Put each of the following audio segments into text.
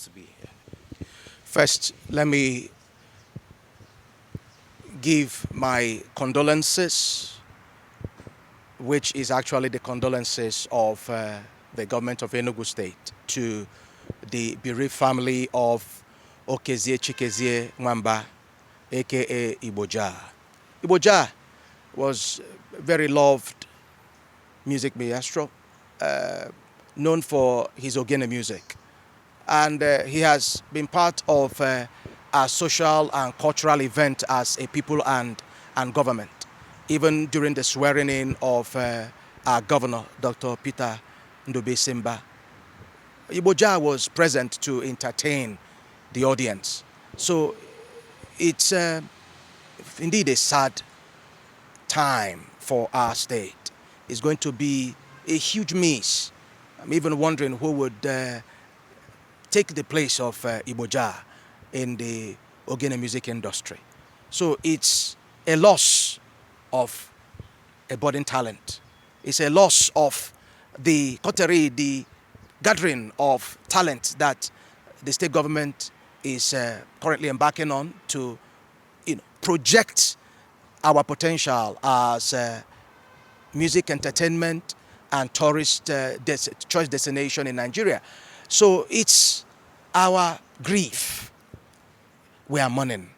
to be here. First, let me give my condolences, which is actually the condolences of the government of Enugu State, to the bereaved family of Okezie Chikezie Mba, aka Igbo Jah. Igbo Jah was a very loved music maestro, known for his Ogene music. And he has been part of a social and cultural event as a people and government, even during the swearing in of our governor, Dr. Peter Obi. Igbo Jah was present to entertain the audience. So it's indeed a sad time for our state. It's going to be a huge miss. I'm even wondering who would take the place of Igbo Jah in the Ogene music industry. So it's a loss of a budding talent. It's a loss of the coterie, the gathering of talent that the state government is currently embarking on to project our potential as music, entertainment, and tourist choice destination in Nigeria. So it's our grief we are mourning.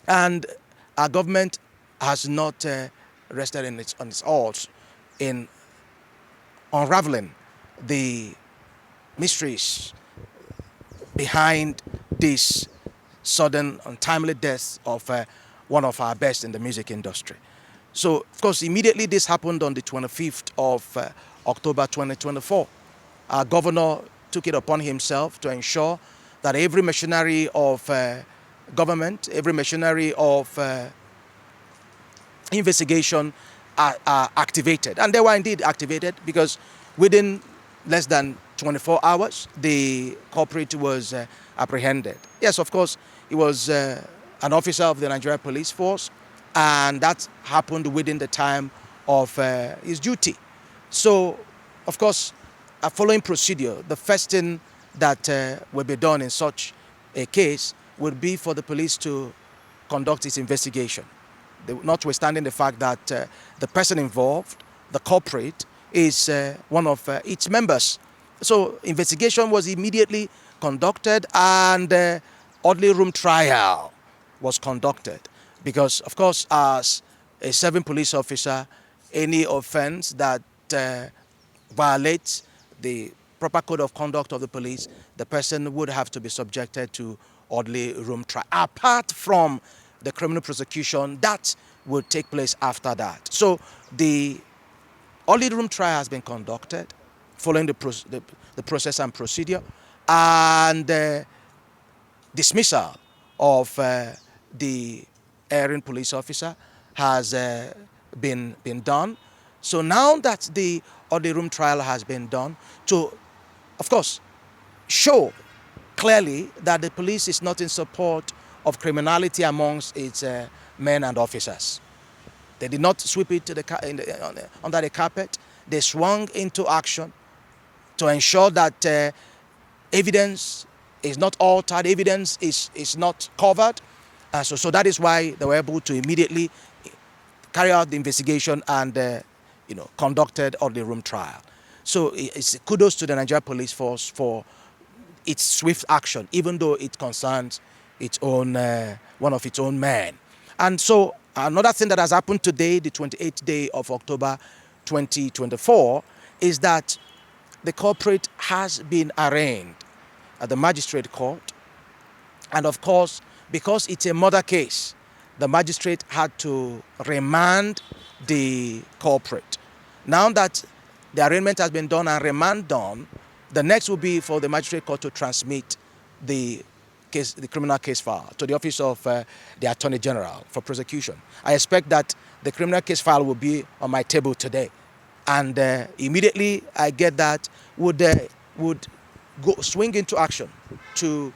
And our government has not rested on its oars in unraveling the mysteries behind this sudden, untimely death of one of our best in the music industry. So, of course, immediately this happened on the 25th of October 2024. Our governor took it upon himself to ensure that every machinery of government, every machinery of investigation are activated. And they were indeed activated because within less than 24 hours, the culprit was apprehended. Yes, of course, he was an officer of the Nigeria Police Force, and that happened within the time of his duty. So, of course, a following procedure, the first thing that will be done in such a case would be for the police to conduct its investigation, notwithstanding the fact that the person involved, the culprit, is one of its members. So investigation was immediately conducted, and orderly room trial was conducted. Because, of course, as a serving police officer, any offense that violates the proper code of conduct of the police, the person would have to be subjected to orderly room trial, apart from the criminal prosecution that would take place after that. So the orderly room trial has been conducted following the process and procedure, and dismissal of the erring police officer has been done. So now that the orderly room trial has been done, to, of course, show clearly that the police is not in support of criminality amongst its men and officers. They did not sweep it to under the carpet. They swung into action to ensure that evidence is not altered, evidence is not covered. So that is why they were able to immediately carry out the investigation and conducted orderly room trial. So it's kudos to the Nigeria Police Force for its swift action, even though it concerns its own one of its own men. And so another thing that has happened today, the 28th day of October 2024, is that the culprit has been arraigned at the magistrate court. And of course, because it's a murder case, the magistrate had to remand the culprit. Now that the arraignment has been done and remand done, the next will be for the magistrate court to transmit the case, the criminal case file, to the office of the Attorney General for prosecution. I expect that the criminal case file will be on my table today, and immediately I get that, would go swing into action to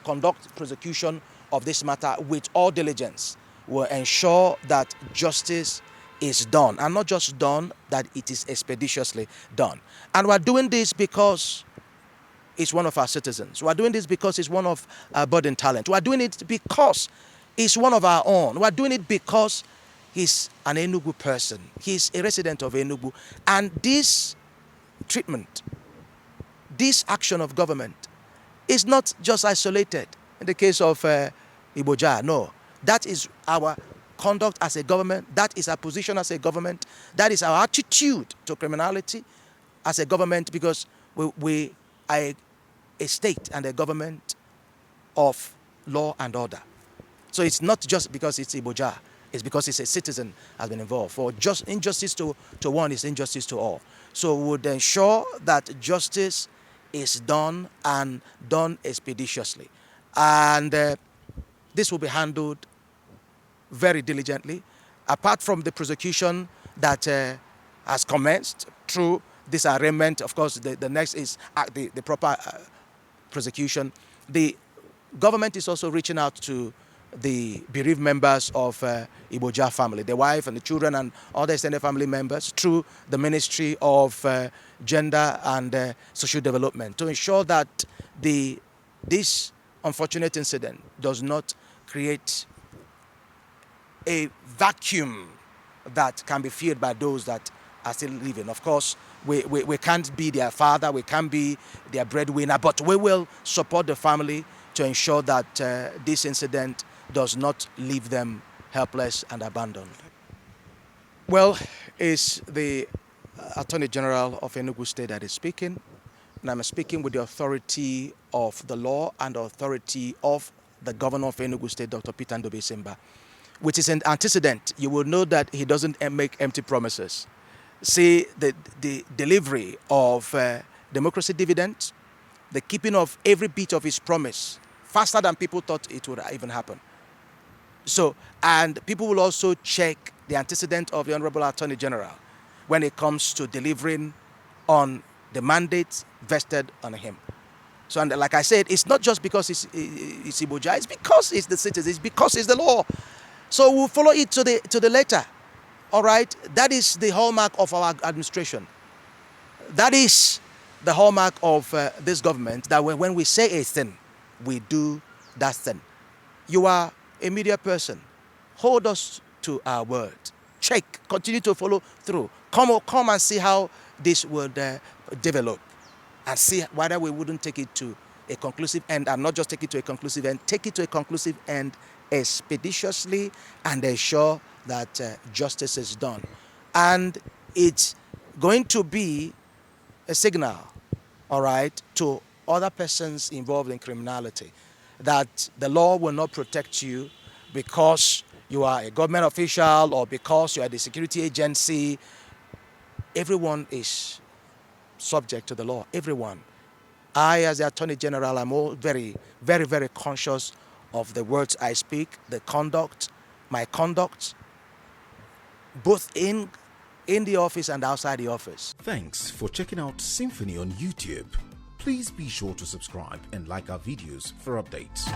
conduct prosecution of this matter with all diligence. Will ensure that justice is done, and not just done, that it is expeditiously done. And we're doing this because it's one of our citizens. We are doing this because it's one of our budding talent. We are doing it because it's one of our own. We are doing it because he's an Enugu person. He's a resident of Enugu. And this treatment, this action of government is not just isolated in the case of Igbo Jah. No, that is our conduct as a government. That is our position as a government. That is our attitude to criminality as a government, because we are a state and a government of law and order. So it's not just because it's Igbo Jah. It's because it's a citizen has been involved. For just injustice to one is injustice to all. So we would ensure that justice is done and done expeditiously. And this will be handled very diligently. Apart from the prosecution that has commenced through this arraignment, of course, the next is the proper prosecution. The government is also reaching out to the bereaved members of Igbo Jah family, the wife and the children and other extended family members, through the Ministry of Gender and Social Development, to ensure that this unfortunate incident does not create a vacuum that can be filled by those that are still living. Of course, we can't be their father, we can't be their breadwinner, but we will support the family to ensure that this incident does not leave them helpless and abandoned. Well, it's the Attorney General of Enugu State that is speaking, and I'm speaking with the authority of the law and the authority of the Governor of Enugu State, Dr. Peter Obi, which is an antecedent. You will know that he doesn't make empty promises. See, the delivery of democracy dividends, the keeping of every bit of his promise, faster than people thought it would even happen. So, and people will also check the antecedent of the Honorable Attorney General when it comes to delivering on the mandates vested on him. So, and like I said, it's not just because it's Igbo Jah, it's because it's the citizens, it's because it's the law. So we'll follow it to the letter. All right, that is the hallmark of our administration. That is the hallmark of this government, that when we say a thing, we do that thing. You are a media person. Hold us to our word. Check, continue to follow through. Come and see how this would develop, and see whether we wouldn't take it to a conclusive end, and not just take it to a conclusive end, take it to a conclusive end expeditiously and ensure that justice is done. And it's going to be a signal, all right, to other persons involved in criminality, that the law will not protect you because you are a government official or because you are the security agency. Everyone is subject to the law, everyone. I, as the Attorney General, am all very, very, very conscious of the words I speak, the conduct, my conduct, both in the office and outside the office. Thanks for checking out SYMFONI on YouTube. Please be sure to subscribe and like our videos for updates.